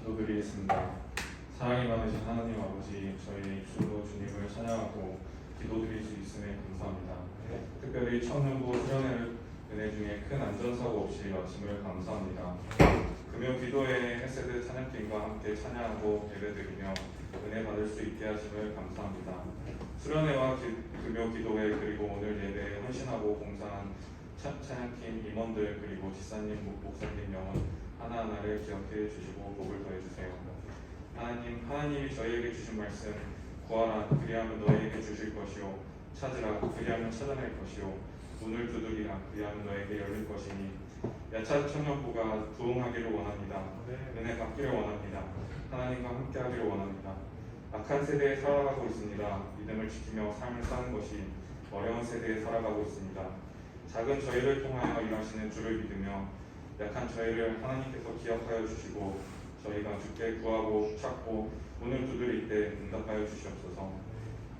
기도드리겠습니다. 사랑이 많으신 하나님 아버지, 저희 입술로 주님을 찬양하고 기도드릴 수 있음에 감사합니다. 특별히 청년부 수련회 은혜 중에 큰 안전사고 없이 마침을 감사합니다. 금요 기도회 헤세드 찬양팀과 함께 찬양하고 예배드리며 은혜 받을 수 있게 하심을 감사합니다. 수련회와 금요 기도회 그리고 오늘 예배에 헌신하고 봉사한 찬양팀 임원들 그리고 지사님, 목사님 영혼 하나하나를 기억해 주시고 복을 더해 주세요. 하나님이 저희에게 주신 말씀 구하라 그리하면 너희에게 주실 것이요 찾으라 그리하면 찾아낼 것이요 문을 두드리라 그리하면 너에게 열릴 것이니 야차 청년부가 부흥하기를 원합니다. 은혜 받기를 원합니다. 하나님과 함께하기를 원합니다. 악한 세대에 살아가고 있습니다. 믿음을 지키며 삶을 사는 것이 어려운 세대에 살아가고 있습니다. 작은 저희를 통하여 일하시는 주를 믿으며 약한 저희를 하나님께서 기억하여 주시고 저희가 주께 구하고 찾고 문을 두드릴 때 응답하여 주시옵소서.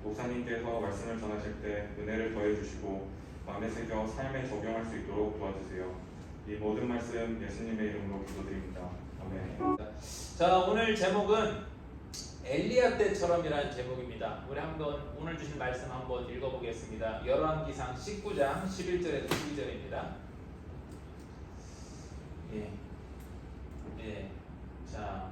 목사님께서 말씀을 전하실 때 은혜를 더해 주시고 마음에 새겨 삶에 적용할 수 있도록 도와주세요. 이 모든 말씀 예수님의 이름으로 기도드립니다. 아멘. 자, 오늘 제목은 엘리야 때처럼이라는 제목입니다. 우리 한번 오늘 주신 말씀 한번 읽어보겠습니다. 열왕기상 19장 11절에서 12절입니다. 자,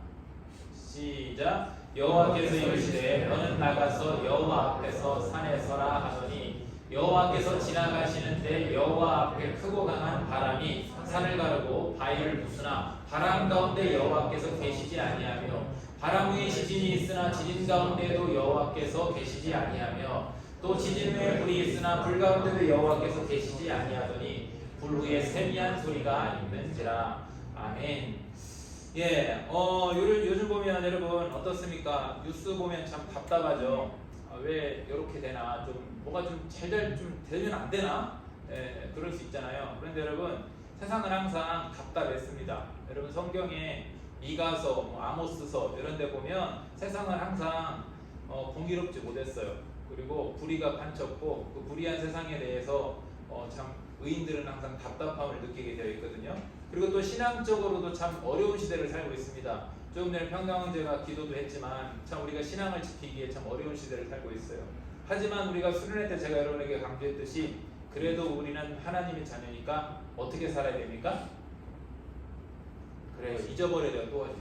시작. 여호와께서 이르시되 너는 나가서 여호와 앞에서 산에 서라 하더니 여호와께서 지나가시는데 여호와 앞에 크고 강한 바람이 산을 가르고 바위를 부수나 바람 가운데 여호와께서 계시지 아니하며 바람 위에 지진이 있으나 지진 가운데에도 여호와께서 계시지 아니하며 또 지진 후에 불이 있으나 불 가운데도 여호와께서 계시지 아니하더니 불 후에 세미한 소리가 있는지라. 아멘. 요즘 보면 여러분 어떻습니까? 뉴스 보면 참 답답하죠. 왜 이렇게 되나, 좀 뭐가 좀 되면 안 되나? 그럴 수 있잖아요. 그런데 여러분 세상은 항상 답답했습니다. 여러분 성경에 미가서, 아모스서 이런 데 보면 세상은 항상 공의롭지 못했어요. 그리고 불의가 판쳤고 그 불의한 세상에 대해서 참 의인들은 항상 답답함을 느끼게 되어 있거든요. 그리고 또 신앙적으로도 참 어려운 시대를 살고 있습니다. 조금 전에 평강원제가 기도도 했지만 참 우리가 신앙을 지키기에 참 어려운 시대를 살고 있어요. 하지만 우리가 수련회 때 제가 여러분에게 강조했듯이 그래도 우리는 하나님의 자녀니까 어떻게 살아야 됩니까? 그래요. 잊어버려야 또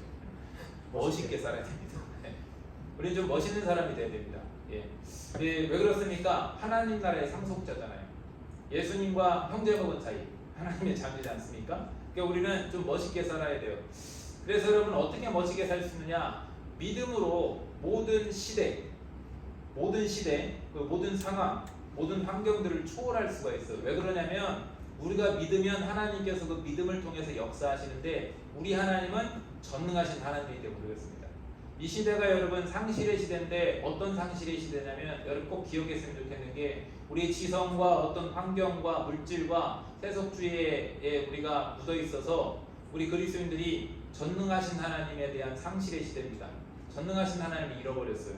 멋있게 살아야 됩니다. 우리는 좀 멋있는 사람이 돼야 됩니다. 왜 그렇습니까? 하나님 나라의 상속자잖아요. 예수님과 형제먹은 사이, 하나님의 자녀지 않습니까? 그러니까 우리는 좀 멋있게 살아야 돼요. 그래서 여러분 어떻게 멋있게 살 수 있느냐? 믿음으로 모든 시대, 그 모든 상황, 모든 환경들을 초월할 수가 있어요. 왜 그러냐면 우리가 믿으면 하나님께서 그 믿음을 통해서 역사하시는데 우리 하나님은 전능하신 하나님이기 때문에 그렇습니다. 이 시대가 여러분 상실의 시대인데 어떤 상실의 시대냐면 여러분 꼭 기억했으면 좋겠는 게 우리의 지성과 어떤 환경과 물질과 세속주의에 우리가 묻어 있어서 우리 그리스도인들이 전능하신 하나님에 대한 상실의 시대입니다. 전능하신 하나님을 잃어버렸어요.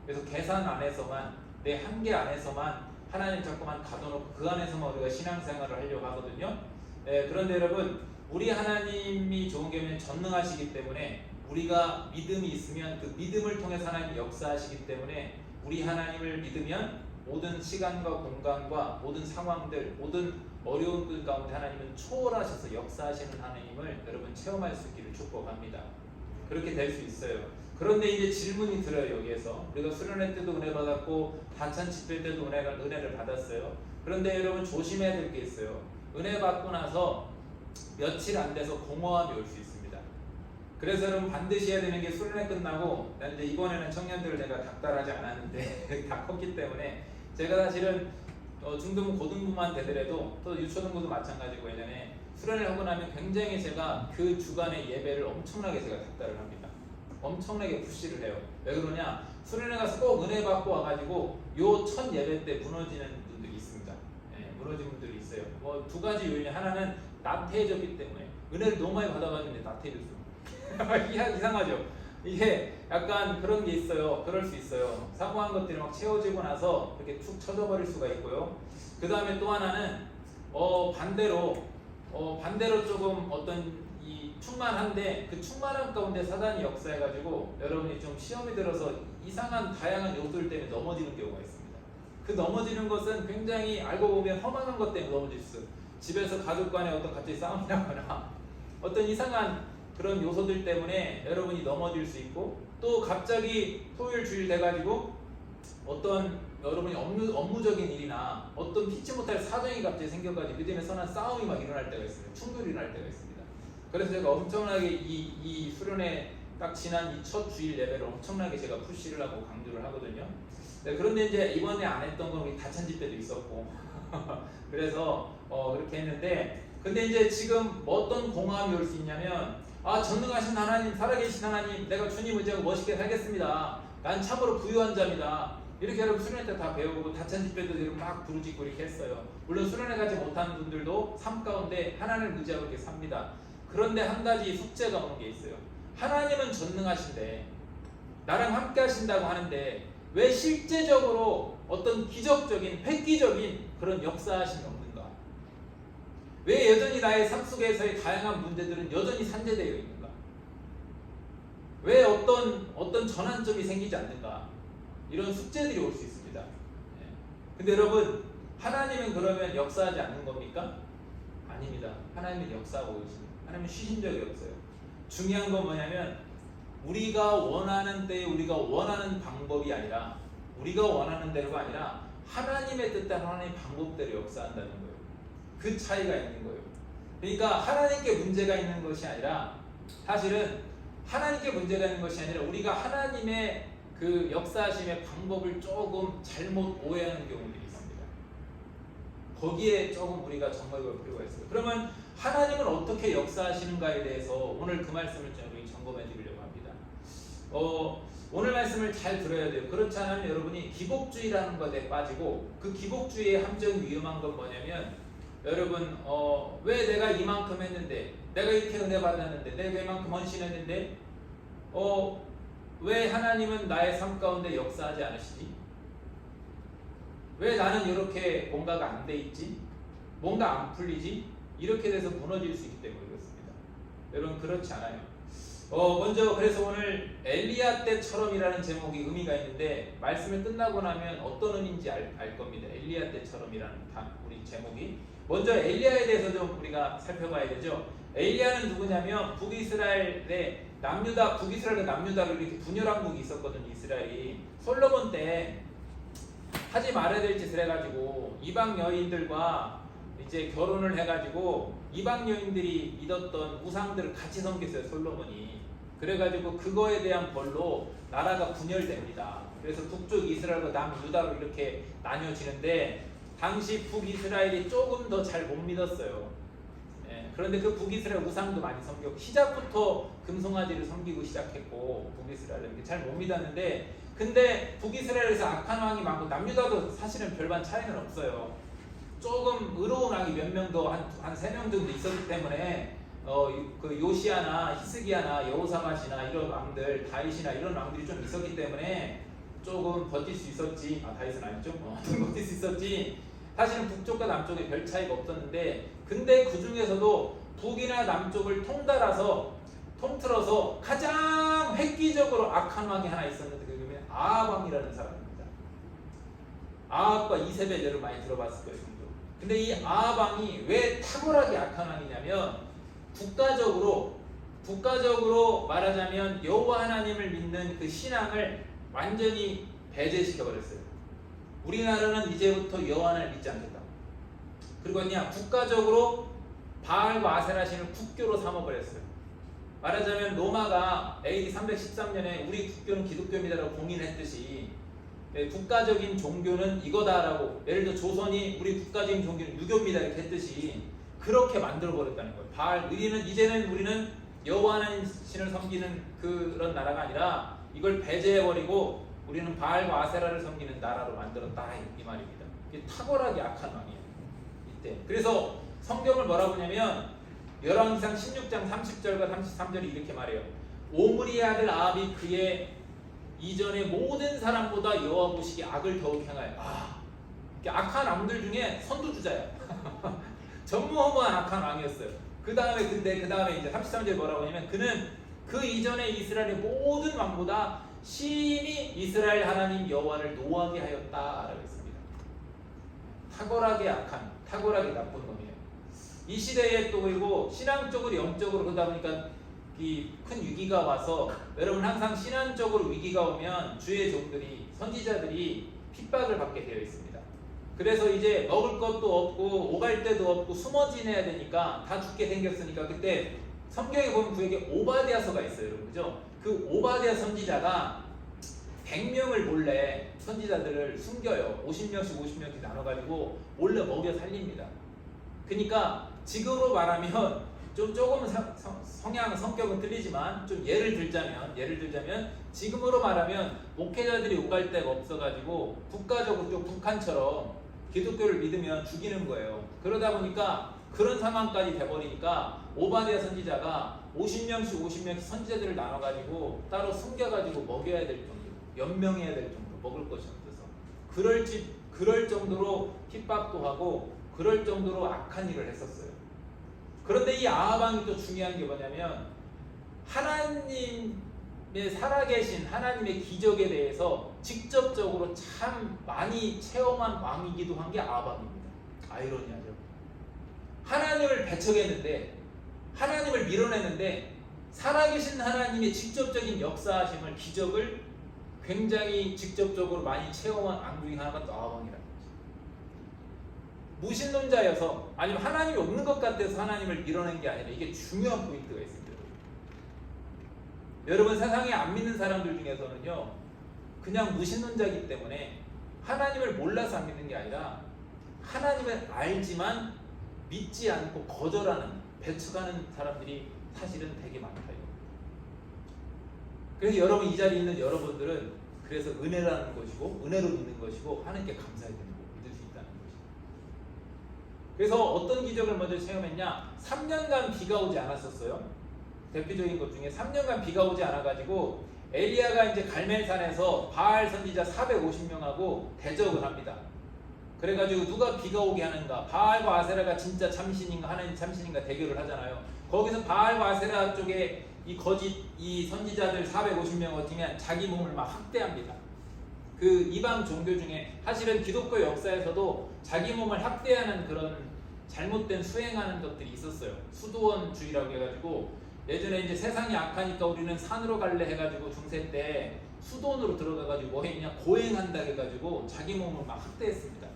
그래서 계산 안에서만, 내 한계 안에서만 하나님 자꾸만 가둬놓고 그 안에서만 우리가 신앙생활을 하려고 하거든요. 그런데 여러분 우리 하나님이 좋은 게 전능하시기 때문에 우리가 믿음이 있으면 그 믿음을 통해서 하나님이 역사하시기 때문에 우리 하나님을 믿으면 모든 시간과 공간과 모든 상황들, 모든 어려운 것 가운데 하나님은 초월하셔서 역사하시는 하나님을 여러분 체험할 수 있기를 축복합니다. 그렇게 될 수 있어요. 그런데 이제 질문이 들어요. 여기에서 우리가 수련회 때도 은혜 받았고 다찬 집회 때도 은혜를 받았어요. 그런데 여러분 조심해야 될 게 있어요. 은혜 받고 나서 며칠 안 돼서 공허함이 올 수 있습니다. 그래서 여러분 반드시 해야 되는 게 수련회 끝나고, 난 이제 이번에는 청년들을 내가 닥달하지 않았는데 다 컸기 때문에 제가 사실은 중등부 고등부만 되더라도 또 유초등부도 마찬가지고 예전에 수련을 하고 나면 굉장히 제가 그 주간의 예배를 엄청나게 제가 닥달을 합니다. 엄청나게 푸시를 해요. 왜 그러냐? 수련회 가서 꼭 은혜 받고 와가지고 요 첫 예배 때 무너지는 분들이 있습니다. 무너진 분들이 있어요. 두 가지 요인이, 하나는 나태해졌기 때문에 은혜를 너무 많이 받아가지고 나태해졌어요. 이상하죠? 이게 약간 그런 게 있어요. 그럴 수 있어요. 사고한 것들이 막 채워지고 나서 이렇게 툭 쳐져버릴 수가 있고요. 그 다음에 또 하나는 반대로 조금 어떤 이 충만한데 그 충만함 가운데 사단이 역사해가지고 여러분이 좀 시험에 들어서 이상한 다양한 요소들 때문에 넘어지는 경우가 있습니다. 그 넘어지는 것은 굉장히 알고 보면 험한 것 때문에 넘어질 수 있어요. 집에서 가족 간에 어떤 갑자기 싸움이 나거나 어떤 이상한 그런 요소들 때문에 여러분이 넘어질 수 있고, 또 갑자기 토요일 주일 돼가지고 어떤 여러분이 업무적인 일이나 어떤 피치 못할 사정이 갑자기 생겨가지고 그때문에 선한 싸움이 막 일어날 때가 있습니다. 충돌이 일어날 때가 있습니다. 그래서 제가 엄청나게 이 수련회 딱 지난 이 첫 주일 예배를 엄청나게 제가 푸시를 하고 강조를 하거든요. 네, 그런데 이제 이번에 안 했던 건 우리 다찬 집회도 있었고 그래서 그렇게 했는데, 근데 이제 지금 어떤 공허함이 올 수 있냐면, 전능하신 하나님, 살아계신 하나님, 내가 주님 의지하고 멋있게 살겠습니다. 난 참으로 부유한 자입니다. 이렇게 여러분 수련회 때 다 배우고 다찬 집회도 막 부르짖고 이렇게 했어요. 물론 수련회 가지 못하는 분들도 삶 가운데 하나님을 의지하고 이렇게 삽니다. 그런데 한 가지 숙제가 오는 게 있어요. 하나님은 전능하신데 나랑 함께 하신다고 하는데 왜 실제적으로 어떤 기적적인 획기적인 그런 역사하심이 없는가? 왜 여전히 나의 삶 속에서의 다양한 문제들은 여전히 산재되어 있는가? 왜 어떤 전환점이 생기지 않는가? 이런 숙제들이 올 수 있습니다. 근데 여러분, 하나님은 그러면 역사하지 않는 겁니까? 아닙니다. 하나님은 역사하고 계십니다. 하나님은 쉬신 적이 없어요. 중요한 건 뭐냐면 우리가 원하는 때에 우리가 원하는 방법이 아니라, 우리가 원하는 대로가 아니라 하나님의 뜻대로 하나님의 방법대로 역사한다는 거예요. 그 차이가 있는 거예요. 그러니까 하나님께 문제가 있는 것이 아니라, 사실은 하나님께 문제가 있는 것이 아니라 우리가 하나님의 그 역사하심의 방법을 조금 잘못 오해하는 경우들이 있습니다. 거기에 조금 우리가 점검해 볼 필요가 있어요. 그러면 하나님은 어떻게 역사하시는가에 대해서 오늘 그 말씀을 좀 점검해 드리려고 합니다. 오늘 말씀을 잘 들어야 돼요. 그렇지 않으면 여러분이 기복주의라는 것에 빠지고, 그 기복주의의 함정 위험한 건 뭐냐면, 여러분 왜 내가 이만큼 했는데, 내가 이렇게 은혜 받았는데, 내가 이만큼 헌신했는데 왜 하나님은 나의 삶 가운데 역사하지 않으시지? 왜 나는 이렇게 뭔가가 안 돼 있지? 뭔가 안 풀리지? 이렇게 돼서 무너질 수 있기 때문에 그렇습니다. 여러분, 그렇지 않아요. 먼저 그래서 오늘 엘리야 때처럼이라는 제목이 의미가 있는데, 말씀을 끝나고 나면 어떤 의미인지 알 겁니다. 엘리야 때처럼이라는 우리 제목이. 먼저 엘리야에 대해서 좀 우리가 살펴봐야 되죠. 엘리야는 누구냐면 북이스라엘의 북이스라엘과 남유다로 이렇게 분열왕국이 있었거든요. 이스라엘이 솔로몬 때 하지 말아야 될 짓을 해가지고 이방 여인들과 이제 결혼을 해가지고 이방 여인들이 믿었던 우상들을 같이 섬겼어요, 솔로몬이. 그래가지고 그거에 대한 벌로 나라가 분열됩니다. 그래서 북쪽 이스라엘과 남유다로 이렇게 나뉘어지는데, 당시 북이스라엘이 조금 더 잘 못 믿었어요. 그런데 그 북이스라엘 우상도 많이 섬겼고, 시작부터 금송아지를 섬기고 시작했고, 북이스라엘은 잘 못 믿었는데, 근데 북이스라엘에서 악한 왕이 많고 남유다도 사실은 별반 차이는 없어요. 조금 의로운 왕이 몇 명 더, 한 3명 정도 있었기 때문에 그 요시아나 히스기야나 여호사밧이나 이런 왕들, 다윗이나 이런 왕들이 좀 있었기 때문에 조금 버틸 수 있었지. 다윗은 아니죠? 버틸 수 있었지. 사실은 북쪽과 남쪽에 별 차이가 없었는데, 근데 그 중에서도 북이나 남쪽을 통틀어서 가장 획기적으로 악한 왕이 하나 있었는데, 그게 아합 왕이라는 사람입니다. 아합과 이세벨을 많이 들어봤을 거예요. 근데 이 아합 왕이 왜 탁월하게 악한 왕이냐면, 국가적으로 말하자면 여호와 하나님을 믿는 그 신앙을 완전히 배제시켜 버렸어요. 우리나라는 이제부터 여호와 하나님을 믿지 않겠다. 그리고 그냥 국가적으로 바알과 아세라 신을 국교로 삼아버렸어요. 말하자면 로마가 AD 313년에 우리 국교는 기독교입니다라고 공인했듯이 국가적인 종교는 이거다라고, 예를 들어 조선이 우리 국가적인 종교는 유교입니다 이렇게 했듯이 그렇게 만들어버렸다는 거예요. 이제는 우리는 여호와 하나님 신을 섬기는 그런 나라가 아니라 이걸 배제해버리고 우리는 바알과 아세라를 섬기는 나라로 만들었다, 이 말입니다. 이게 탁월하게 악한 왕이에요, 이때. 그래서 성경을 뭐라고 하냐면 열왕기상 16장 30절과 33절이 이렇게 말해요. 오므리의 아들 아합이 그의 이전의 모든 사람보다 여호와 보시기에 악을 더욱 행하여. 악한 왕들 중에 선두주자야. 전무후무한 악한 왕이었어요. 그 다음에 이제 33절 뭐라고 하냐면 그는 그 이전에 이스라엘의 모든 왕보다 심히 이스라엘 하나님 여호와를 노하게 하였다라고 했습니다. 탁월하게 악한, 탁월하게 나쁜 놈이에요. 이 시대에 또 그리고 신앙적으로 영적으로 그러다 보니까 이 큰 위기가 와서 여러분 항상 신앙적으로 위기가 오면 주의 종들이 선지자들이 핍박을 받게 되어 있습니다. 그래서 이제 먹을 것도 없고 오갈 데도 없고 숨어 지내야 되니까 다 죽게 생겼으니까 그때 성경에 보면 그에게 오바댜서가 있어요, 여러분. 그죠? 그 오바댜 선지자가 100명을 몰래 선지자들을 숨겨요. 50명씩 나눠가지고 몰래 먹여 살립니다. 그러니까 지금으로 말하면 조금은 성격은 틀리지만 좀 예를 들자면 지금으로 말하면 목회자들이 오갈 데가 없어가지고 국가적으로 좀 북한처럼 기독교를 믿으면 죽이는 거예요. 그러다 보니까 그런 상황까지 돼버리니까 오바댜 선지자가 50명씩 선지자들을 나눠가지고 따로 숨겨가지고 먹여야 될 정도, 연명해야 될 정도, 먹을 것이 없어서 그럴 정도로 핍박도 하고 그럴 정도로 악한 일을 했었어요. 그런데 이 아하방이 또 중요한 게 뭐냐면 하나님의 살아계신 하나님의 기적에 대해서 직접적으로 참 많이 체험한 왕이기도 한 게 아하방입니다. 아이러니하죠. 하나님을 배척했는데 하나님을 밀어내는데 살아계신 하나님의 직접적인 역사하심을 기적을 굉장히 직접적으로 많이 체험한 왕 중에 하나가 또 아하방이라는 거죠. 무신론자여서 아니면 하나님이 없는 것 같아서 하나님을 밀어낸 게 아니라 이게 중요한 포인트가 있습니다. 여러분 세상에 안 믿는 사람들 중에서는요 그냥 무신론자이기 때문에 하나님을 몰라서 안 믿는 게 아니라 하나님을 알지만 믿지 않고 거절하는, 배척하는 사람들이 사실은 되게 많다. 그래서 여러분 이 자리에 있는 여러분들은 그래서 은혜라는 것이고 은혜로 믿는 것이고 하나님께 감사해야 되는 거 믿을 수 있다는 것이죠. 그래서 어떤 기적을 먼저 체험했냐? 3년간 비가 오지 않았었어요. 대표적인 것 중에 3년간 비가 오지 않아가지고 엘리야가 이제 갈멜산에서 바알 선지자 450명하고 대적을 합니다. 그래가지고 누가 비가 오게 하는가? 바알과 아세라가 진짜 참신인가 하나님 참신인가 대결을 하잖아요. 거기서 바알과 아세라 쪽에 이 선지자들 450명 어쩌면 자기 몸을 막 학대합니다. 그 이방 종교 중에 사실은 기독교 역사에서도 자기 몸을 학대하는 그런 잘못된 수행하는 것들이 있었어요. 수도원주의라고 해가지고 예전에 이제 세상이 악하니까 우리는 산으로 갈래 해가지고 중세 때 수도원으로 들어가가지고 뭐 했냐 고행한다 해가지고 자기 몸을 막 학대했습니다.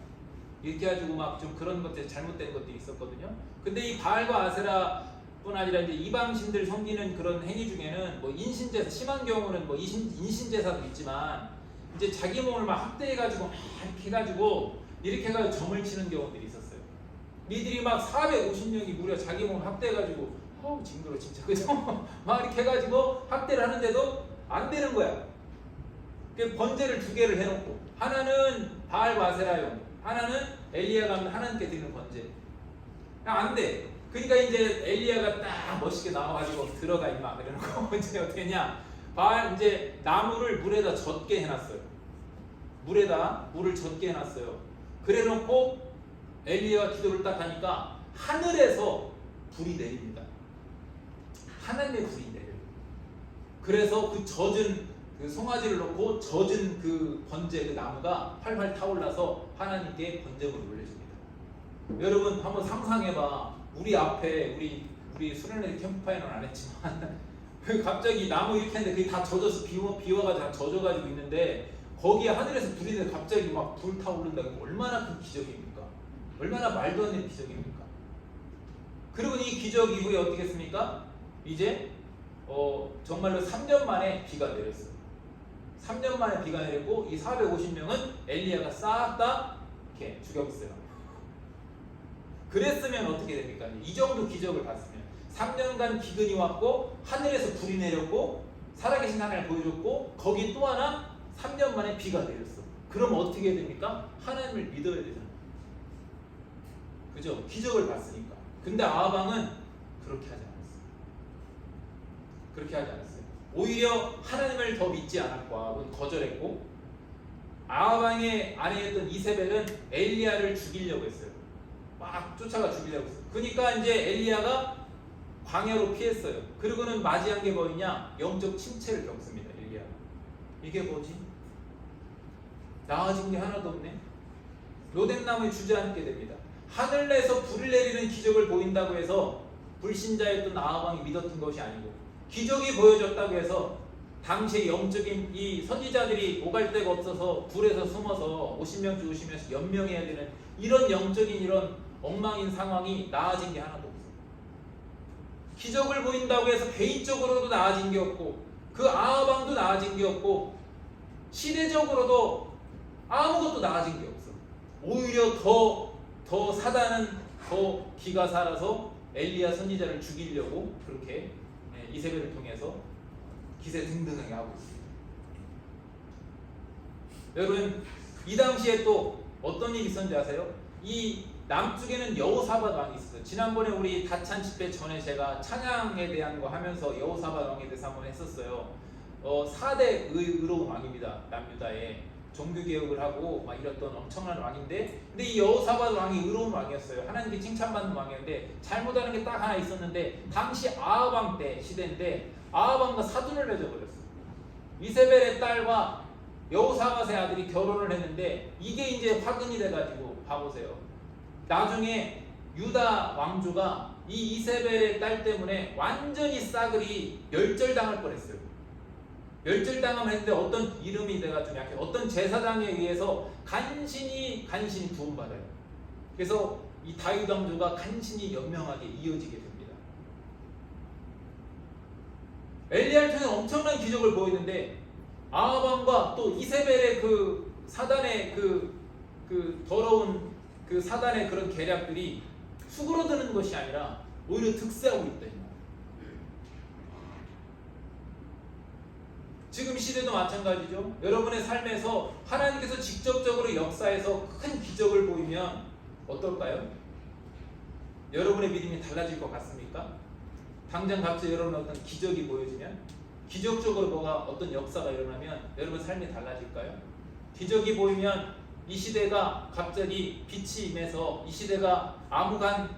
이렇게 해가지고 막 좀 그런 것들 잘못된 것들이 있었거든요. 근데 이 바알과 아세라 뿐 아니라 이제 이방신들 섬기는 그런 행위 중에는 뭐 인신제사, 심한 경우는 뭐 인신제사도 있지만 이제 자기 몸을 막 학대해가지고 막 이렇게 해가지고 점을 치는 경우들이 있었어요. 이들이 막 450명이 무려 자기 몸을 학대해가지고 징그러 진짜 그죠? 막 이렇게 해가지고 학대를 하는데도 안 되는 거야. 그 번제를 2개를 해놓고 하나는 바알과 아세라용, 하나는 엘리야가 하나님께 드리는 번제. 안 돼. 그러니까 이제 엘리야가 딱 멋있게 나와가지고 들어가 임마 그래놓고 이제 어떻게 했냐? 이제 나무를 물에다 젖게 해놨어요. 물을 젖게 해놨어요. 그래놓고 엘리야가 기도를 딱 하니까 하늘에서 불이 내립니다. 하나님의 불이 내려요. 그래서 그 젖은 그 송아지를 넣고 젖은 그 번제 그 나무가 활활 타올라서 하나님께 번제물을 올려줍니다. 여러분 한번 상상해봐. 우리 앞에 우리 수련회 캠프파이어는 안 했지만 갑자기 나무 이렇게 했는데 그게 다 젖어서 비와가지고 다 젖어가지고 있는데 거기에 하늘에서 불이 내서 갑자기 막 불 타오른다는 거 얼마나 큰 기적입니까? 얼마나 말도 안 되는 기적입니까? 그리고 이 기적 이후에 어떻게 했습니까? 이제 정말로 3년 만에 비가 내렸어요. 3년 만에 비가 내렸고 이 450명은 엘리야가 싹 다 이렇게 죽였어요. 그랬으면 어떻게 됩니까? 이 정도 기적을 봤으면 3년간 기근이 왔고 하늘에서 불이 내렸고 살아계신 하나님을 보여줬고 거기 또 하나 3년 만에 비가 내렸어. 그럼 어떻게 됩니까? 하나님을 믿어야 되잖아. 그죠? 기적을 봤으니까. 근데 아하방은 그렇게 하지 않았어요. 그렇게 하지 않았어요. 오히려 하나님을 더 믿지 않았고 거절했고 아하방의 아내였던 이세벨은 엘리야를 죽이려고 했어요. 막 쫓아가 죽이려고 했어요. 그러니까 이제 엘리야가 광야로 피했어요. 그리고는 맞이한 게 뭐냐? 영적 침체를 겪습니다. 엘리야. 이게 뭐지? 나아진 게 하나도 없네. 로뎀나무에 주저앉게 됩니다. 하늘에서 불을 내리는 기적을 보인다고 해서 불신자였던 아하방이 믿었던 것이 아니고, 기적이 보여졌다고 해서 당시의 영적인 이 선지자들이 오갈 데가 없어서 불에서 숨어서 50명 죽으시면서 연명해야 되는 이런 영적인 이런 엉망인 상황이 나아진 게 하나도 없어요. 기적을 보인다고 해서 개인적으로도 나아진 게 없고, 그 아하방도 나아진 게 없고, 시대적으로도 아무것도 나아진 게 없어. 오히려 더 사단은 더 기가 살아서 엘리야 선지자를 죽이려고 그렇게 이세벨을 통해서 기세등등하게 하고 있습니다. 여러분, 이 당시에 또 어떤 일이 있었는지 아세요? 이 남쪽에는 여호사밧 왕이 있었어요. 지난번에 우리 다찬 집회 전에 제가 찬양에 대한 거 하면서 여호사밧 왕에 대해서 한번 했었어요. 4대 의로운 왕입니다. 남유다에 종교개혁을 하고 막 이랬던 엄청난 왕인데, 근데 이 여호사밧 왕이 의로운 왕이었어요. 하나님께 칭찬받는 왕이었는데 잘못하는 게 딱 하나 있었는데, 당시 아하방 때 시대인데 아하방과 사돈을 맺어버렸어요. 이세벨의 딸과 여호사밧의 아들이 결혼을 했는데, 이게 이제 화근이 돼가지고 봐보세요. 나중에 유다 왕조가 이 이세벨의 딸 때문에 완전히 싸그리 멸절당할 뻔했어요. 멸절당하면 했는데 어떤 이름이 돼가지고 약해 어떤 제사장에 의해서 간신히 구원받아요. 그래서 이 다윗 왕조가 간신히 연명하게 이어지게 됩니다. 엘리야를 통해 엄청난 기적을 보이는데, 아하방과 또 이세벨의 그 사단의 그 더러운 그 사단의 그런 계략들이 수그러드는 것이 아니라 오히려 득세하고 있다. 지금 시대도 마찬가지죠. 여러분의 삶에서 하나님께서 직접적으로 역사에서 큰 기적을 보이면 어떨까요? 여러분의 믿음이 달라질 것 같습니까? 당장 갑자기 여러분 어떤 기적이 보여지면, 기적적으로 뭐가 어떤 역사가 일어나면 여러분 삶이 달라질까요? 기적이 보이면 이 시대가 갑자기 빛이 임해서 이 시대가 아무간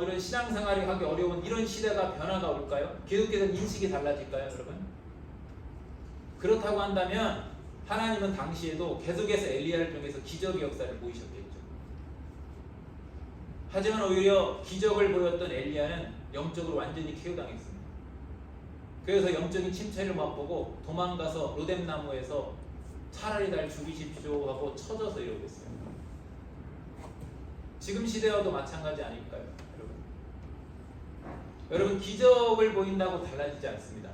이런 신앙생활이 하기 어려운 이런 시대가 변화가 올까요? 기독교적 인식이 달라질까요, 여러분? 그렇다고 한다면 하나님은 당시에도 계속해서 엘리야를 통해서 기적의 역사를 보이셨겠죠. 하지만 오히려 기적을 보였던 엘리야는 영적으로 완전히 쾌유당했습니다. 그래서 영적인 침체를 맛보고 도망가서 로뎀나무에서 차라리 날 죽이십시오 하고 쳐져서 이러고 있어요. 지금 시대와도 마찬가지 아닐까요, 여러분? 여러분, 기적을 보인다고 달라지지 않습니다.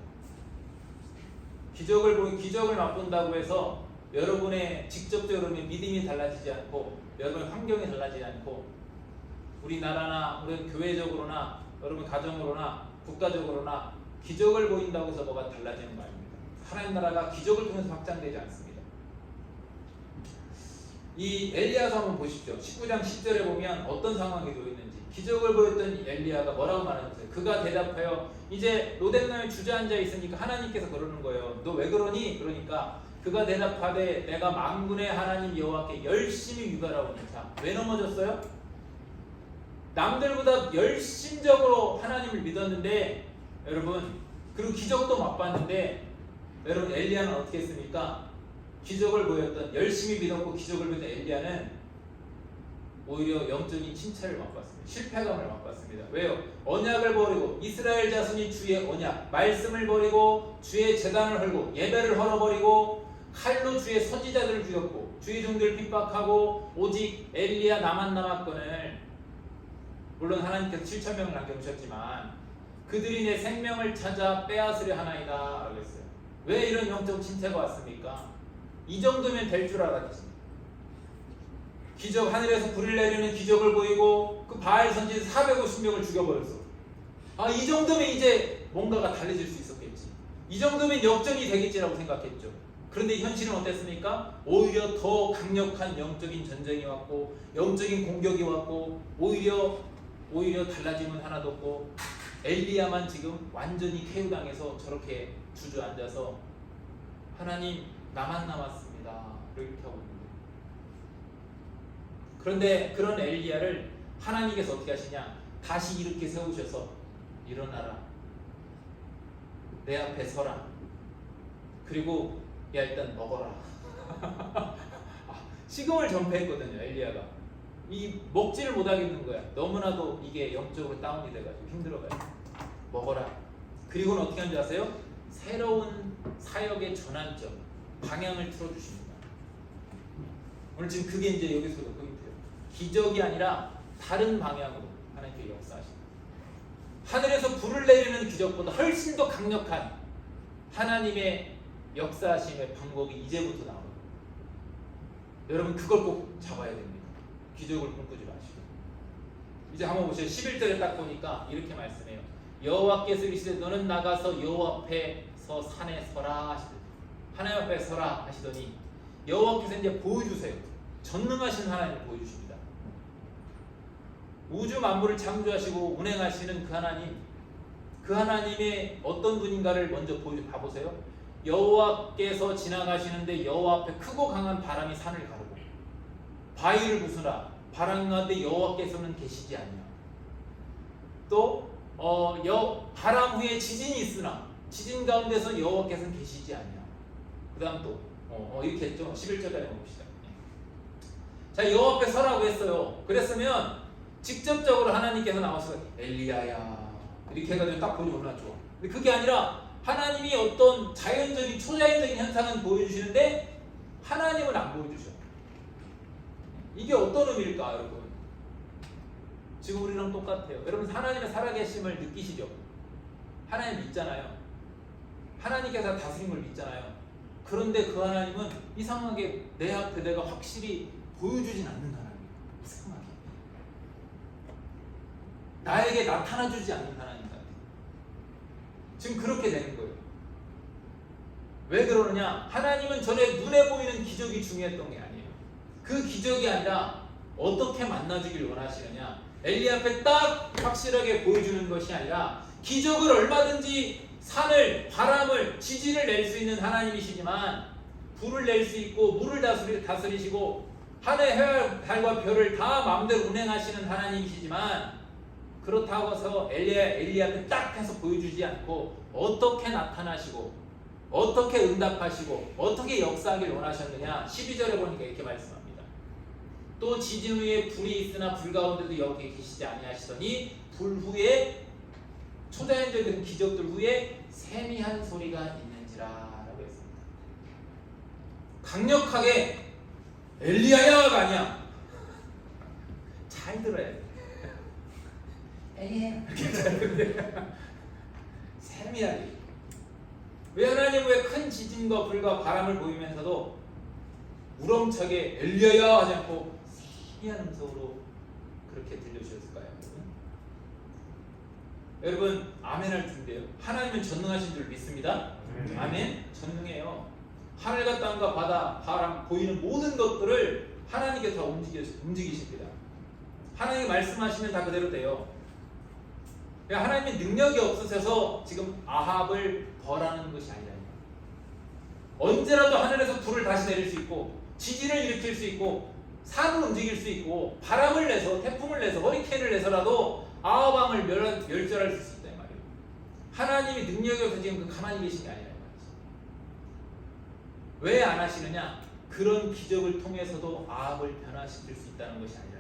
기적을 맛본다고 해서 여러분의 직접적으로 믿음이 달라지지 않고, 여러분의 환경이 달라지지 않고, 우리나라나 우리 교회적으로나 여러분 가정으로나 국가적으로나 기적을 보인다고 해서 뭐가 달라지는 거 아닙니다. 하나님 나라가 기적을 통해서 확장되지 않습니다. 이 엘리야서 한번 보십시오. 19장 10절에 보면 어떤 상황이 놓였는지. 기적을 보였던 엘리야가 뭐라고 말하는지. 그가 대답하여, 이제 로뎀나무에 주저앉아 있으니까 하나님께서 그러는 거예요. 너 왜 그러니? 그러니까 그가 대답하되 내가 만군의 하나님 여호와께 열심히 유발하오니. 자, 왜 넘어졌어요? 남들보다 열심적으로 하나님을 믿었는데, 여러분, 그리고 기적도 맛봤는데, 여러분 엘리야는 어떻게 했습니까? 기적을 보였던, 열심히 믿었고 기적을 보였던 엘리야는 오히려 영적인 침체를 맛봤습니다. 실패감을 맛봤습니다. 왜요? 언약을 버리고, 이스라엘 자손이 주의 언약, 말씀을 버리고 주의 제단을 헐고 예배를 헐어버리고 칼로 주의 선지자들을 죽였고 주의 종들을 핍박하고 오직 엘리야 나만 남았거늘. 물론 하나님께서 7,000명을 남겨두셨지만 그들이 내 생명을 찾아 빼앗으려 하나이다 라고 했어요. 왜 이런 영적 침체가 왔습니까? 이 정도면 될 줄 알았지. 기적, 하늘에서 불을 내리는 기적을 보이고 그 바알 선지자 450명을 죽여버렸어. 이 정도면 이제 뭔가가 달라질 수 있었겠지. 이 정도면 역전이 되겠지라고 생각했죠. 그런데 현실은 어땠습니까? 오히려 더 강력한 영적인 전쟁이 왔고 영적인 공격이 왔고 오히려 달라짐은 하나도 없고 엘리야만 지금 완전히 쾌유당해서 저렇게 주저앉아서 하나님 나만 남았습니다 이렇게 하고 있는데, 그런데 그런 엘리야를 하나님께서 어떻게 하시냐? 다시 이렇게 세우셔서 일어나라. 내 앞에 서라. 그리고 야 일단 먹어라. 식음을 전폐했거든요. 엘리야가. 이 먹지를 못하겠는 거야. 너무나도 이게 영적으로 다운이 돼가지고 힘들어가지고 먹어라. 그리고는 어떻게 하는지 아세요? 새로운 사역의 전환점, 방향을 틀어주십니다. 오늘 지금 그게 이제 여기서도 포인트예요. 기적이 아니라 다른 방향으로 하나님께 역사하십니다. 하늘에서 불을 내리는 기적보다 훨씬 더 강력한 하나님의 역사하심의 방법이 이제부터 나옵니다. 여러분 그걸 꼭 잡아야 됩니다. 기적을 꿈꾸지 마시고. 이제 한번 보세요. 11절에 딱 보니까 이렇게 말씀해요. 여호와께서 이르시되 너는 나가서 여호와 앞에서 산에 서라 하시더니, 하나님 앞에 서라 하시더니 여호와께서 이제 보여주세요. 전능하신 하나님을 보여주십니다. 우주 만물을 창조하시고 운행하시는 그 하나님, 그 하나님의 어떤 분인가를 먼저 봐보세요. 여호와께서 지나가시는데 여호와 앞에 크고 강한 바람이 산을 가르고 바위를 부수라. 바람 가운데 여호와께서는 계시지 않냐. 또 바람 후에 지진이 있으나 지진 가운데서 여호와께서는 계시지 않냐. 그 다음 또 이렇게 했죠. 11절까지 봅시다. 자, 여호와 앞에 서라고 했어요. 그랬으면 직접적으로 하나님께서 나와서 엘리야야 이렇게 해가지고 딱 보니 얼마나 좋아. 근데 그게 아니라 하나님이 어떤 자연적인 초자연적인 현상은 보여주시는데 하나님은 안 보여주셔. 이게 어떤 의미일까 여러분? 지금 우리랑 똑같아요. 여러분 하나님의 살아계심을 느끼시죠? 하나님 믿잖아요. 하나님께서 다스린 걸 믿잖아요. 그런데 그 하나님은 이상하게 내 앞에 내가 확실히 보여주진 않는 하나님이에요. 이상하게 나에게 나타나주지 않는 하나님 같아요. 지금 그렇게 되는 거예요. 왜 그러느냐? 하나님은 전에 눈에 보이는 기적이 중요했던 게 아니에요. 그 기적이 아니라 어떻게 만나주길 원하시느냐. 엘리 앞에 딱 확실하게 보여주는 것이 아니라 기적을 얼마든지 산을, 바람을, 지진을 낼 수 있는 하나님이시지만 불을 낼 수 있고 물을 다스리시고 하늘, 해, 달과 별을 다 마음대로 운행하시는 하나님이시지만 그렇다고 해서 엘리 앞에 딱 해서 보여주지 않고 어떻게 나타나시고 어떻게 응답하시고 어떻게 역사하길 원하셨느냐. 12절에 보니까 이렇게 말씀합니다. 또 지진 후에 불이 있으나 불 가운데도 여기 계시지 아니하시더니 불 후에 초자연적인 기적들 후에 세미한 소리가 있는지라 라고 했습니다. 강력하게 엘리야야가 아니야. 잘 들어야 돼. 엘리야 이렇게 잘 들어야 세미하게. 왜 하나님은 왜 큰 지진과 불과 바람을 보이면서도 우렁차게 엘리야야 하지 않고 세미한 음성으로 그렇게 들려주셨을까요? 여러분 아멘할 텐데요. 하나님은 전능하신 줄 믿습니다. 아멘. 전능해요. 하늘과 땅과 바다, 바람, 보이는 모든 것들을 하나님께 다 움직이십니다. 하나님이 말씀하시면 다 그대로 돼요. 하나님의 능력이 없으셔서 지금 아합을 벌하는 것이 아니라 언제라도 하늘에서 불을 다시 내릴 수 있고 지진을 일으킬 수 있고 산을 움직일 수 있고 바람을 내서 태풍을 내서 허리케인을 내서라도 아합 왕을 멸절할 수 있다 이 말이에요. 하나님이 능력이 없어서 지금 가만히 계신 게 아니라 왜 안 하시느냐? 그런 기적을 통해서도 아합을 변화시킬 수 있다는 것이 아니라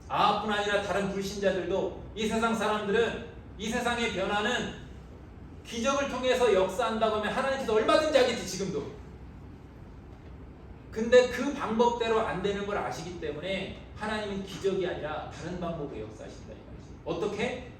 아합뿐 아니라 다른 불신자들도 이 세상 사람들은 이 세상의 변화는 기적을 통해서 역사한다고 하면 하나님께서 얼마든지 하겠지 지금도. 근데 그 방법대로 안 되는 걸 아시기 때문에 하나님은 기적이 아니라 다른 방법으로 역사하신다 이 말이죠. 어떻게?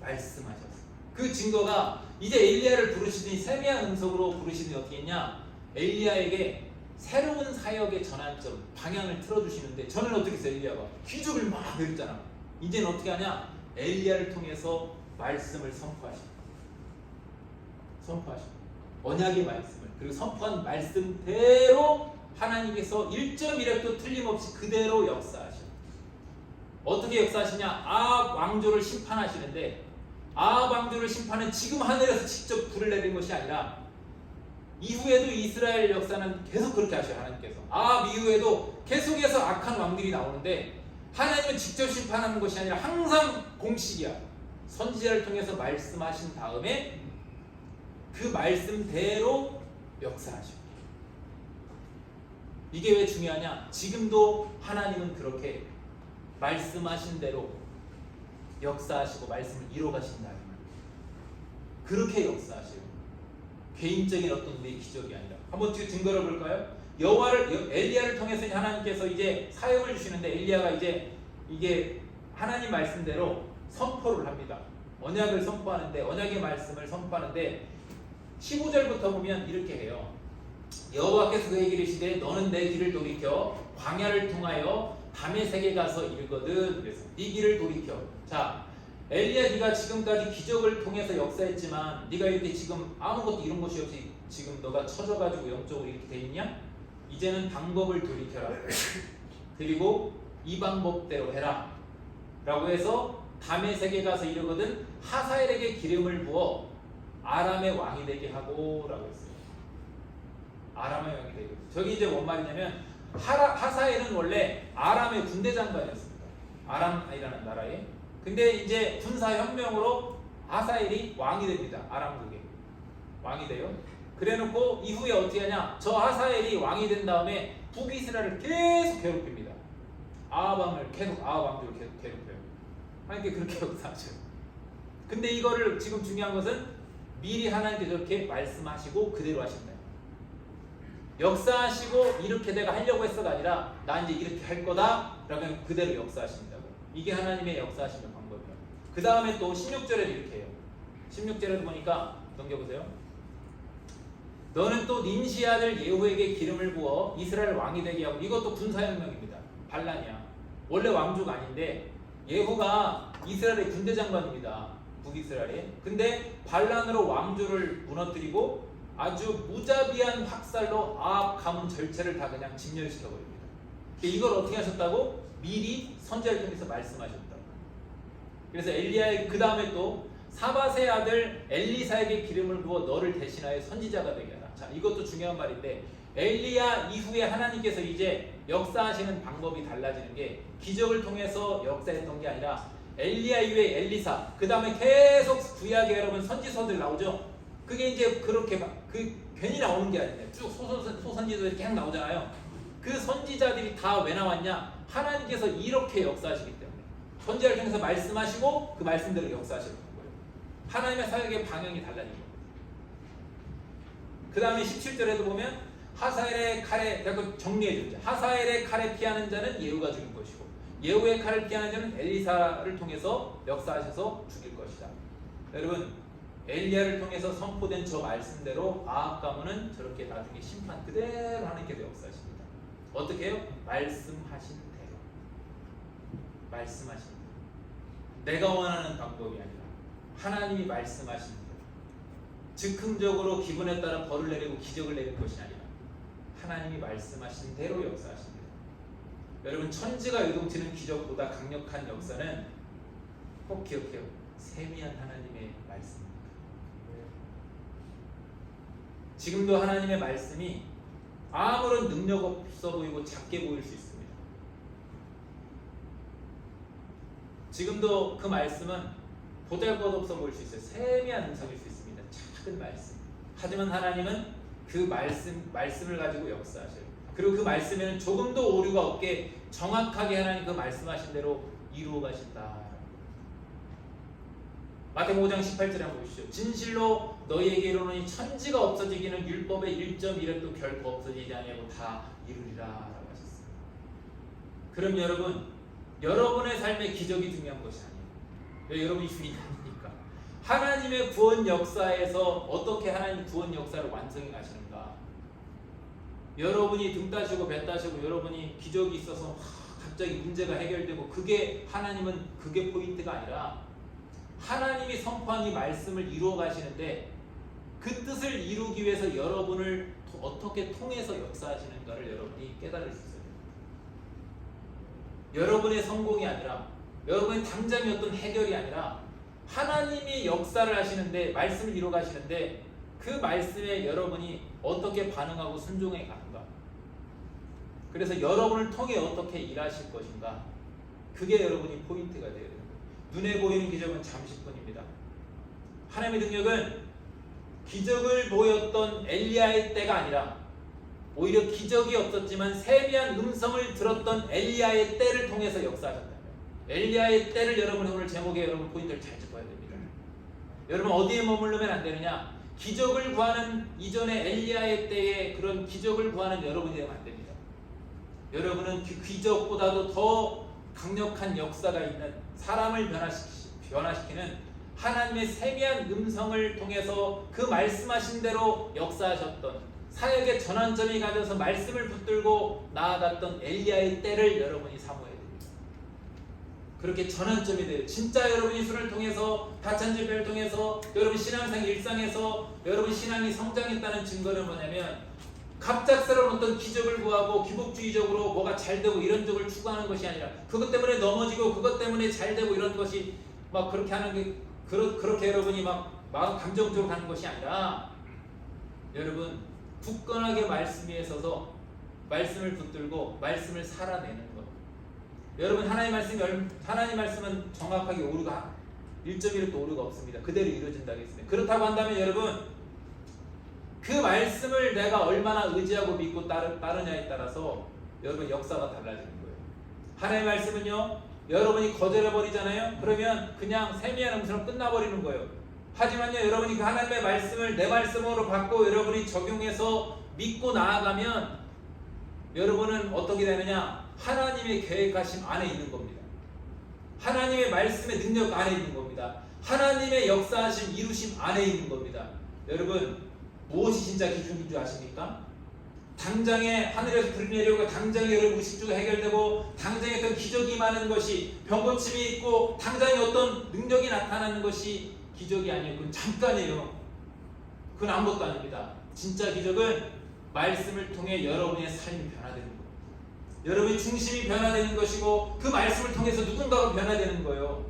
말씀하셨어요. 그 증거가 이제 엘리야를 부르시더니 세미한 음성으로 부르시더니 어떻게 했냐? 엘리야에게 새로운 사역의 전환점, 방향을 틀어주시는데 저는 어떻게 했어요? 엘리야가 기적을 막 내렸잖아. 이제는 어떻게 하냐? 엘리야를 통해서 말씀을 선포하십니다. 언약의 말씀을, 그리고 선포한 말씀대로 하나님께서 1.1획도 틀림없이 그대로 역사하십니다. 어떻게 역사하시냐? 아합 왕조를 심판하시는데 아합 왕조를 심판은 지금 하늘에서 직접 불을 내린 것이 아니라 이후에도 이스라엘 역사는 계속 그렇게 하셔요. 하나님께서 아합 이후에도 계속해서 악한 왕들이 나오는데 하나님은 직접 심판하는 것이 아니라 항상 공식이야. 선지자를 통해서 말씀하신 다음에 그 말씀대로 역사하시고. 이게 왜 중요하냐? 지금도 하나님은 그렇게 말씀하신 대로 역사하시고 말씀을 이뤄가신다. 그렇게 역사하시고 개인적인 어떤 우리의 기적이 아니라. 한번 증거를 볼까요? 엘리야를 통해서 하나님께서 이제 사역을 주시는데 엘리야가 이제 이게 하나님 말씀대로 선포를 합니다. 언약을 선포하는데 언약의 말씀을 선포하는데 15절부터 보면 이렇게 해요. 여호와께서 그에게 이르시되 너는 내 길을 돌이켜 광야를 통하여 다메섹에 가서 이르거든. 그래서 네 길을 돌이켜. 자, 엘리야 네가 지금까지 기적을 통해서 역사했지만 네가 이렇게 지금 아무것도 이룬 것이 없이 지금 너가 처져가지고 영적으로 이렇게 돼 있냐? 이제는 방법을 돌이켜라. 그리고 이 방법대로 해라. 라고 해서 다메섹에 가서 이르거든 하사엘에게 기름을 부어 아람의 왕이 되게 하고 라고 했어요. 아람의 왕이 되게. 저기 이제 뭔 말이냐면 하사엘은 원래 아람의 군대 장관이었습니다. 아람이라는 나라에. 근데 이제 군사혁명으로 하사엘이 왕이 됩니다. 아람국에 왕이 돼요. 그래놓고 이후에 어떻게 하냐? 저 하사엘이 왕이 된 다음에 북이스라엘을 계속 괴롭힙니다. 아합 왕족을 계속 괴롭혀요. 하나님께 그렇게 역사하죠. 근데 이거를 지금 중요한 것은 미리 하나님께 저렇게 말씀하시고 그대로 하신다. 역사하시고 이렇게 내가 하려고 했어가 아니라 나 이제 이렇게 할 거다 라고 그대로 역사하신다고. 이게 하나님의 역사하시는 방법이에요. 그 다음에 또 16절에 이렇게 해요. 16절에도 보니까 넘겨보세요. 너는 또 nim시 아들 예후에게 기름을 부어 이스라엘 왕이 되게 하고. 이것도 군사혁명입니다. 반란이야. 원래 왕조가 아닌데 예후가 이스라엘의 군대 장관입니다. 북이스라엘에. 근데 반란으로 왕조를 무너뜨리고 아주 무자비한 학살로 아합 가문 전체를 다 그냥 진멸시켜버립니다. 이걸 어떻게 하셨다고? 미리 선지자를 통해서 말씀하셨다고. 그래서 엘리야의 그 다음에 또 사밧의 아들 엘리사에게 기름을 부어 너를 대신하여 선지자가 되게 하라. 자, 이것도 중요한 말인데 엘리야 이후에 하나님께서 이제 역사하시는 방법이 달라지는 게 기적을 통해서 역사했던 게 아니라 엘리야 이후에 엘리사, 그 다음에 계속 구약에 여러분 선지서들 나오죠. 그게 이제 그렇게 괜히 나오는 게 아니에요. 쭉 소선지서들이 계속 나오잖아요. 그 선지자들이 다 왜 나왔냐? 하나님께서 이렇게 역사하시기 때문에 선지자를 통해서 말씀하시고 그 말씀대로 역사하시는 거예요. 하나님의 사역의 방향이 달라진 거예요. 그 다음에 17절에도 보면 하사엘의 칼에, 정리해주죠. 하사엘의 칼에 피하는 자는 예후가 죽일 것이고 예후의 칼을 피하는 자는 엘리사를 통해서 역사하셔서 죽일 것이다. 여러분, 엘리야를 통해서 선포된 저 말씀대로 아합 가문은 저렇게 나중에 심판 그대로 하나님께서 역사하십니다. 어떻게 해요? 말씀하신 대로. 말씀하신 대로. 내가 원하는 방법이 아니라 하나님이 말씀하신 대로. 즉흥적으로 기분에 따라 벌을 내리고 기적을 내릴 것이 아니라 하나님이 말씀하신 대로 역사하십니다. 여러분, 천지가 요동치는 기적보다 강력한 역사는 꼭 기억해요. 세미한 하나님의 말씀입니다. 지금도 하나님의 말씀이 아무런 능력 없어 보이고 작게 보일 수 있습니다. 지금도 그 말씀은 보잘것없어 보일 수 있어요. 세미한 음성일 수 있습니다. 작은 말씀. 하지만 하나님은 그 말씀을 가지고 역사하셔요. 그리고 그 말씀에는 조금도 오류가 없게 정확하게 하나님 그 말씀하신 대로 이루어 가신다. 마태복음 5장 18절에 한번 보시죠. 진실로 너희에게 이르노니 천지가 없어지기는 율법의 1.1획도 결코 없어지지 아니하고 다 이루리라 라고 하셨어요. 그럼 여러분, 여러분의 삶의 기적이 중요한 것이 아니에요. 왜 여러분이 주인이 아니니까. 하나님의 구원 역사에서 어떻게 하나님 구원 역사를 완성해 가시는가. 여러분이 등 따시고 배 따시고 여러분이 기적이 있어서 갑자기 문제가 해결되고 하나님은 그게 포인트가 아니라 하나님이 선포한 이 말씀을 이루어 가시는데 그 뜻을 이루기 위해서 여러분을 어떻게 통해서 역사하시는가를 여러분이 깨달을 수 있어요. 여러분의 성공이 아니라 여러분의 당장의 어떤 해결이 아니라 하나님이 역사를 하시는데 말씀을 이루어 가시는데 그 말씀에 여러분이 어떻게 반응하고 순종해 가는가. 그래서 여러분을 통해 어떻게 일하실 것인가. 그게 여러분이 포인트가 돼야 돼요. 눈에 보이는 기적은 잠시뿐입니다. 하나님의 능력은 기적을 보였던 엘리야의 때가 아니라 오히려 기적이 없었지만 세미한 음성을 들었던 엘리야의 때를 통해서 역사하셨다면, 엘리야의 때를 여러분 오늘 제목에 여러분 포인트를 잘 짚어야 됩니다. 여러분 어디에 머무르면 안 되느냐? 기적을 구하는 이전의 엘리야의 때에 그런 기적을 구하는 여러분이 되면 안 됩니다. 여러분은 그 기적보다도 더 강력한 역사가 있는, 사람을 변화시키는 하나님의 세미한 음성을 통해서 그 말씀하신 대로 역사하셨던, 사역의 전환점이 가져서 말씀을 붙들고 나아갔던 엘리야의 때를 여러분이 사모해야 됩니다. 그렇게 전환점이 돼요. 진짜 여러분이 술을 통해서, 다찬집회를 통해서, 여러분 신앙생 일상에서 여러분 신앙이 성장했다는 증거는 뭐냐면, 갑작스러운 어떤 기적을 구하고 기복주의적으로 뭐가 잘 되고 이런 쪽을 추구하는 것이 아니라, 그것 때문에 넘어지고 그것 때문에 잘 되고 이런 것이 막 그렇게 하는 게, 그렇게 여러분이 막 마음 감정적으로 가는 것이 아니라, 여러분 굳건하게 말씀 위에 서서 말씀을 붙들고 말씀을 살아내는 것. 여러분 하나님 말씀은 정확하게 오류가 1.1도 오류가 없습니다. 그대로 이루어진다고 했습니다. 그렇다고 한다면 여러분, 그 말씀을 내가 얼마나 의지하고 믿고 따르냐에 따라서 여러분 역사가 달라지는 거예요. 하나님의 말씀은요, 여러분이 거절해버리잖아요. 그러면 그냥 세미한 음성으로 끝나버리는 거예요. 하지만요, 여러분이 그 하나님의 말씀을 내 말씀으로 받고 여러분이 적용해서 믿고 나아가면 여러분은 어떻게 되느냐? 하나님의 계획하심 안에 있는 겁니다. 하나님의 말씀의 능력 안에 있는 겁니다. 하나님의 역사하심, 이루심 안에 있는 겁니다. 여러분, 무엇이 진짜 기준인 줄 아십니까? 당장에 하늘에서 불이 내려오고 당장에 여러분 의식주가 해결되고 당장에 어떤 기적이 임하는 것이, 병고침이 있고 당장에 어떤 능력이 나타나는 것이 기적이 아니에요. 그건 잠깐이에요. 그건 아무것도 아닙니다. 진짜 기적은 말씀을 통해 여러분의 삶이 변화되는 거예요. 여러분의 중심이 변화되는 것이고 그 말씀을 통해서 누군가가 변화되는 거예요.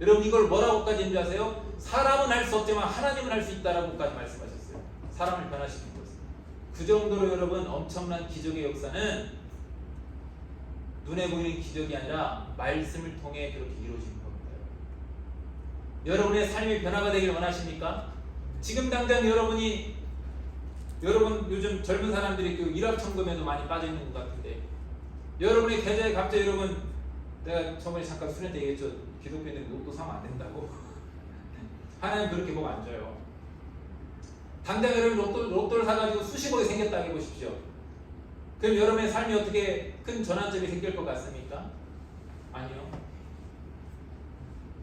여러분 이걸 뭐라고까지 인지 아세요? 사람은 할 수 없지만 하나님은 할 수 있다라고까지 말씀하셨어요. 사람을 변화시키는 것은. 그 정도로 여러분 엄청난 기적의 역사는 눈에 보이는 기적이 아니라 말씀을 통해 그렇게 이루어지는 겁니다. 여러분의 삶이 변화가 되기를 원하십니까? 지금 당장 여러분 요즘 젊은 사람들이 그 일확천금에도 많이 빠져 있는 것 같은데, 여러분의 계좌에 갑자기 여러분, 내가 저번에 잠깐 수련때 얘기했죠. 기독교인들이 로또 사면 안 된다고. 하나님 그렇게 복 안 줘요. 당장 여러분 로또를 사가지고 수십억이 생겼다 해보십시오. 그럼 여러분의 삶이 어떻게 큰 전환점이 생길 것 같습니까? 아니요.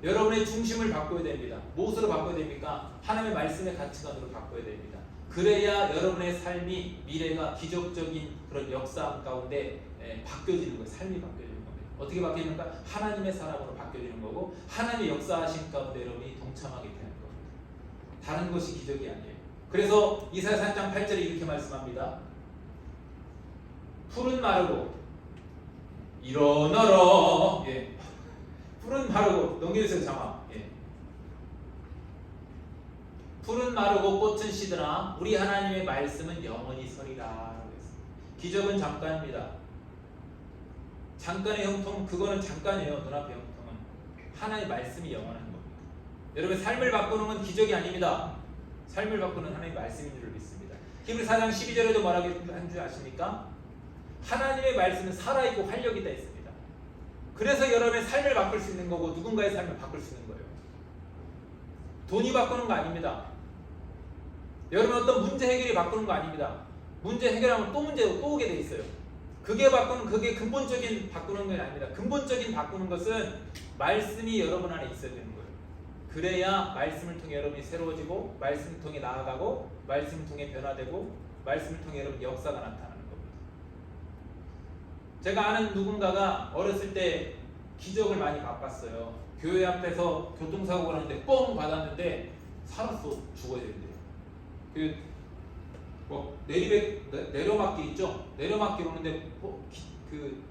여러분의 중심을 바꿔야 됩니다. 무엇으로 바꿔야 됩니까? 하나님의 말씀의 가치관으로 바꿔야 됩니다. 그래야 여러분의 삶이, 미래가 기적적인 그런 역사 가운데 바뀌어지는 거예요. 삶이 바뀌어지는 겁니다. 어떻게 바뀌는가? 하나님의 사람으로 바뀌어지는 거고, 하나님의 역사하신 가운데 여러분이 동참하게 되는 겁니다. 다른 것이 기적이 아니에요. 그래서 이사야 4장 8절에 이렇게 말씀합니다. 풀은 마르고 일어나라. 예. 풀은 마르고, 넘겨주세요 자막. 예. 풀은 마르고 꽃은 시드나 우리 하나님의 말씀은 영원히 서리라. 기적은 잠깐입니다. 잠깐의 형통, 그거는 잠깐이에요. 눈앞의 형통은. 하나님의 말씀이 영원한 겁니다. 여러분 삶을 바꾸는 건 기적이 아닙니다. 삶을 바꾸는 하나님의 말씀인 줄 믿습니다. 히브리 4장 12절에도 뭐라고 한 줄 아십니까? 하나님의 말씀은 살아있고 활력이 있다 했습니다. 그래서 여러분의 삶을 바꿀 수 있는 거고 누군가의 삶을 바꿀 수 있는 거예요. 돈이 바꾸는 거 아닙니다. 여러분 어떤 문제 해결이 바꾸는 거 아닙니다. 문제 해결하면 또 문제가 또 오게 돼 있어요. 그게 근본적인 바꾸는 건 아닙니다. 근본적인 바꾸는 것은 말씀이 여러분 안에 있어야 되는 거예요. 그래야 말씀을 통해 여러분이 새로워지고, 말씀을 통해 나아가고, 말씀을 통해 변화되고, 말씀을 통해 여러분 역사가 나타나는 겁니다. 제가 아는 누군가가 어렸을 때 기적을 많이 바빴어요. 교회 앞에서 교통사고가 났는데 뻥 받았는데 살았어. 죽어야 된대요. 내려막기 있죠? 내려막기 오는데 그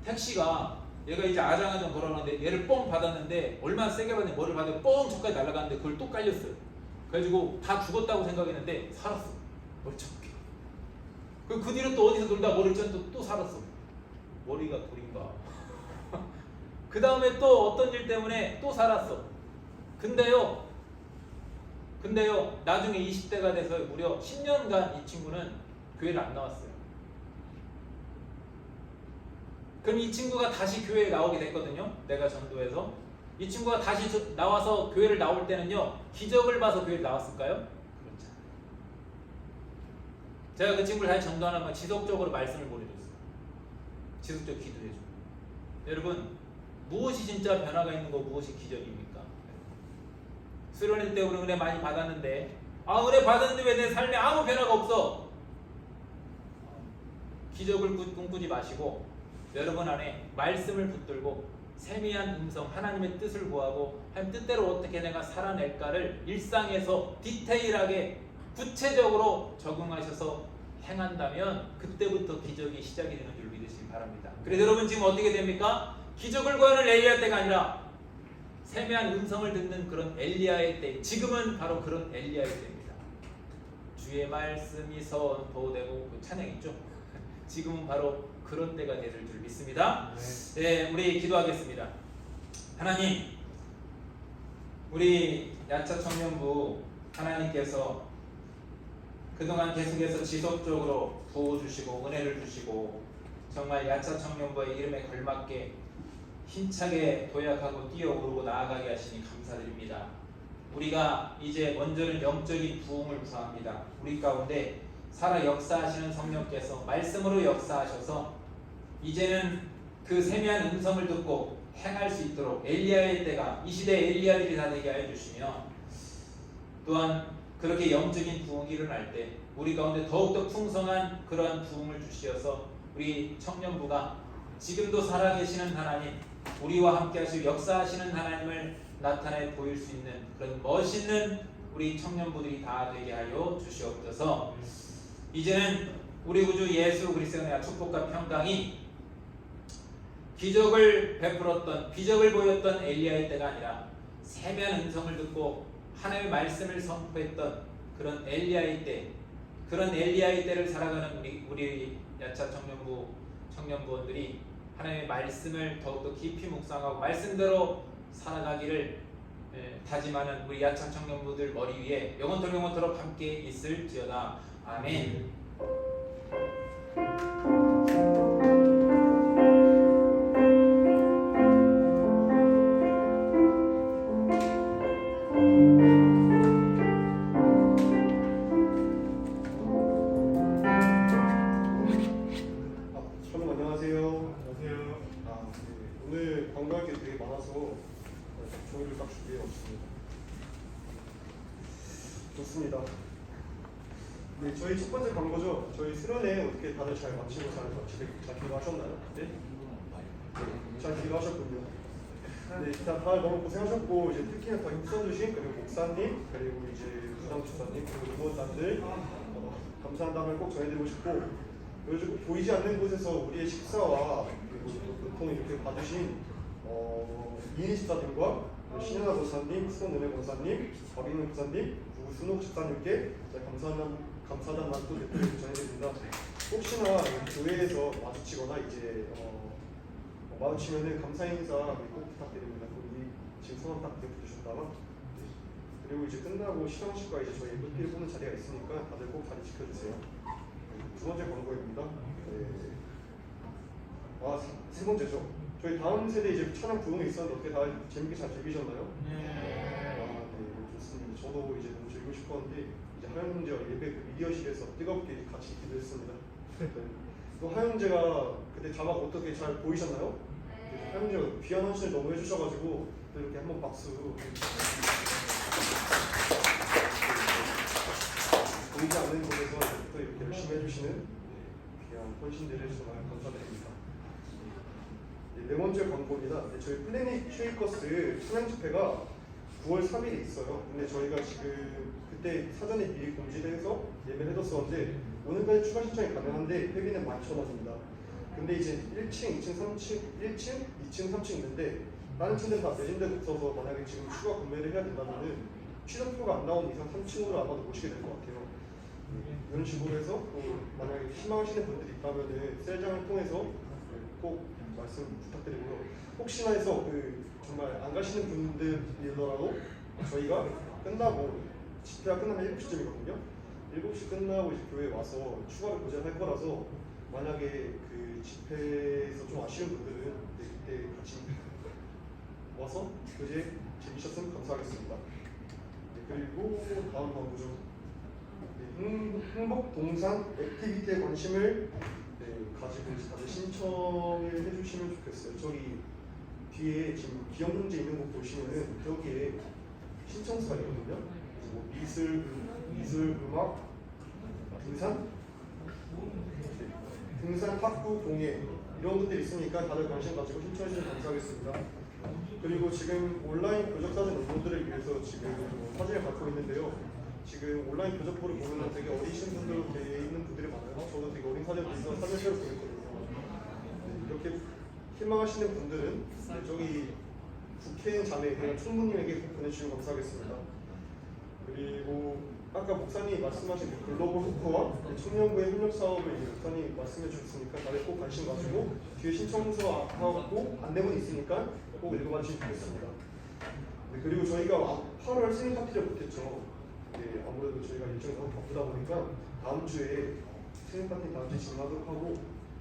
택시가 얘가 이제 아장아장 돌아가는데 얘를 뻥 받았는데 얼마나 세게 받았는지 머리를 받아 뻥 저까지 날아갔는데 그걸 또 깔렸어요. 그래가지고 다 죽었다고 생각했는데 살았어. 멀쩡하게. 그 뒤로 또 어디서 놀다 머리를 쳤는데 또 살았어. 머리가 돌인가. 그 다음에 또 어떤 일 때문에 또 살았어. 근데요, 나중에 20대가 돼서 무려 10년간 이 친구는 교회를 안 나왔어요. 그럼 이 친구가 다시 교회에 나오게 됐거든요. 내가 전도해서 이 친구가 다시 나와서 교회를 나올 때는요, 기적을 봐서 교회를 나왔을까요? 그렇지 않아요. 제가 그 친구를 다시 전도하는 건 지속적으로 말씀을 보내줬어요. 지속적으로 기도해주고. 여러분, 무엇이 진짜 변화가 있는 거, 무엇이 기적입니까? 수련회 때 우리 은혜 많이 받았는데, 은혜 받았는데 왜 내 삶에 아무 변화가 없어? 기적을 꿈꾸지 마시고 여러분 안에 말씀을 붙들고 세미한 음성, 하나님의 뜻을 구하고 하나님 뜻대로 어떻게 내가 살아낼까를 일상에서 디테일하게 구체적으로 적응하셔서 행한다면 그때부터 기적이 시작이 되는 줄 믿으시기 바랍니다. 그래서 여러분 지금 어떻게 됩니까? 기적을 구하는 엘리야 때가 아니라 세미한 음성을 듣는 그런 엘리야의 때, 지금은 바로 그런 엘리야의 때입니다. 주의 말씀이 선포되고, 그 찬양 있죠? 지금은 바로 그런 때가 될 줄 믿습니다. 네, 우리 기도하겠습니다. 하나님, 우리 야차 청년부 하나님께서 그동안 계속해서 지속적으로 부어주시고 은혜를 주시고 정말 야차 청년부의 이름에 걸맞게 힘차게 도약하고 뛰어오르고 나아가게 하시니 감사드립니다. 우리가 이제 먼저는 영적인 부흥을 구합니다. 우리 가운데 살아 역사하시는 성령께서 말씀으로 역사하셔서 이제는 그 세미한 음성을 듣고 행할 수 있도록 엘리야의 때가 이 시대 엘리야들이 다 되게 하여 주시며, 또한 그렇게 영적인 부흥이 일어날 때 우리 가운데 더욱더 풍성한 그러한 부흥을 주시어서 우리 청년부가 지금도 살아계시는 하나님, 우리와 함께 하시고 역사하시는 하나님을 나타내 보일 수 있는 그런 멋있는 우리 청년부들이 다 되게 하여 주시옵소서. 이제는 우리 구주 예수 그리스도의 축복과 평강이 기적을 베풀었던, 기적을 보였던 엘리야의 때가 아니라 세미한 음성을 듣고 하나님의 말씀을 선포했던 그런 엘리야의 때, 그런 엘리야의 때를 살아가는 우리 야차 청년부원들이 하나님의 말씀을 더욱더 깊이 묵상하고 말씀대로 살아가기를 다짐하는 우리 야차 청년부들 머리 위에 영원토록 함께 있을지어다. 아멘. 오늘 광고할 게 되게 많아서 종이를 딱 준비해 왔습니다. 좋습니다. 네, 저희 첫 번째 광고죠. 저희 수련회 어떻게 다들 잘 마치고 잘 기도하셨나요? 네? 잘 기도하셨군요. 네, 다들 너무 고생하셨고, 이제 특히나 더 힘써주신 그리고 목사님, 그리고 이제 부장 집사님, 그리고 의무원단들 감사한다는 꼭 전해드리고 싶고, 요즘 보이지 않는 곳에서 우리의 식사와 보통 이렇게 받으신 이인 집사님과 신현아 목사님, 수동은혜 목사님, 박인우 목사님, 그리고 순옥 집사님께 감사하다는 말도 전해드립니다. 혹시나 교회에서 마주치거나 이제 마주치면은 감사 인사 꼭 부탁드립니다. 우리 지금 성함 딱 부르셨다가 그리고 이제 끝나고 시상식과 이제 저희 MVP를 뽑는 자리가 있으니까 다들 꼭 자리 지켜주세요. 두 번째 광고입니다. 네. 세 번째죠. 저희 다음 세대 이제 찬양 부흥이 있었는데 어떻게 다 재밌게 잘 즐기셨나요? 네, 좋습니다. 저도 이제 너무 즐기고 싶었는데 이제 하영 형제와 예배 그 미디어실에서 뜨겁게 같이 기도했습니다. 또 하영 형제가 그때 자막 어떻게 잘 보이셨나요? 하영 형제가 귀한 헌신을 너무 해주셔가지고 또 이렇게 한번 박수. 보이지 않는 곳에서 또 이렇게 열심히 해주시는 귀한 헌신들을 정말 감사드립니다. 네 번째 광고입니다. 저희 플래닛 쉐이커스 찬양 집회가 9월 3일에 있어요. 근데 저희가 지금 그때 사전에 미리 공지를 해서 예매를 해뒀었는데 오늘까지 추가 신청이 가능한데 회비는 11,000원입니다. 근데 이제 1층, 2층, 3층 있는데 다른 층들은 다 매진돼서 없어서 만약에 지금 추가 구매를 해야 된다면은 취득표가 안 나오는 이상 3층으로 아마도 모시게 될 것 같아요. 이런 식으로 해서 또 만약에 희망하시는 분들이 있다면은 셀장을 통해서 꼭 말씀 부탁드리고요. 혹시나 해서 그 정말 안 가시는 분들이더라도 저희가 끝나고 집회가 끝나면 7시쯤이거든요. 7시 끝나고 이제 교회에 와서 추가로 교제할 거라서 만약에 그 집회에서 좀 아쉬운 분들은 그때 같이 와서 교제 재밌었으면 감사하겠습니다. 네, 그리고 다음 광고죠. 네, 행복 동산 액티비티에 관심을 가지고 이제 다들 신청을 해주시면 좋겠어요. 저기 뒤에 지금 기업 문제 있는 거 보시면은 여기에 신청서가 있거든요. 그래서 뭐 미술, 음악, 등산, 등산, 탁구, 공예 이런 것들이 있으니까 다들 관심 가지고 신청해 주시면 감사하겠습니다. 그리고 지금 온라인 교적 사진 업로드를 위해서 지금 사진을 갖고 있는데요. 지금 온라인 교적부를 보면 되게 어리신 분들로 되어 있는 분들이 많아요. 저도 되게 어린 사진을 보면서 사진을 보냈거든요. 네, 이렇게 희망하시는 분들은 저기 국회의원 자매 그냥 총무님에게 보내주시면 감사하겠습니다. 그리고 아까 목사님이 말씀하신 그 글로벌 후크와 청년부의 협력 사업을 이제 목사님이 말씀해 주셨으니까 다들 꼭 관심 가지고 뒤에 신청서 하고 안내문이 있으니까 꼭 읽어봐 주시면 좋겠습니다. 네, 그리고 저희가 8월 생일 파티를 못했죠. 네, 아무래도 저희가 일정이 너무 바쁘다 보니까 다음 주에 생일 파티 다음 주에 진행하도록 하고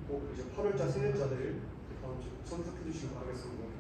꼭 이제 8월자 생일자들 다음 주에 참석해 주시기 바라겠습니다.